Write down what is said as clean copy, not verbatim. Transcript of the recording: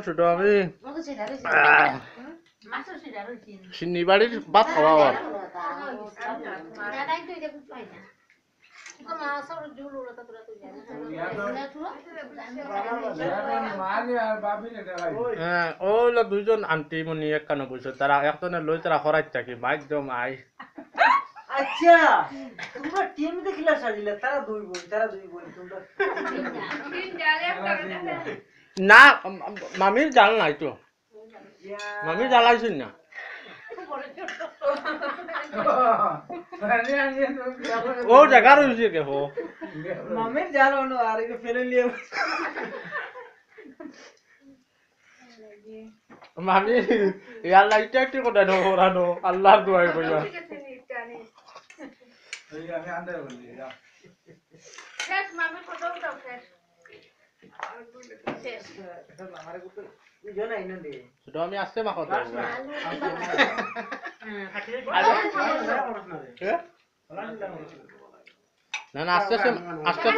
ছোট আমি চিনি বাড়ির ভাত খাওয়া আর ওইলা দুইজন আন্টি মনি এক কানো বসে তারা একজনে লই তারা হরাই থাকি মাইকদম আই আচ্ছা তোমরা টিম দেখিলা সাজিলা তারা দুই বোন তোমরা না মামির জাল নাই তো মামির জ্বালাইছেন না ও জায়গা রয়েছে কে হো মামির জাল হলো আর একে ফেলে নিয়ে মামি ইয়ার লাইটটা একটু কোথায় নো ওরানো আল্লাহর দোয়াই কইয়া আমি আন্দাজ বলি যা শেষ মামি কত দাও শেষ শেষ আমারে কত বুঝো না ইনো দে ছোট আমি আসছে মাখো তো না না আস্তে আস্তে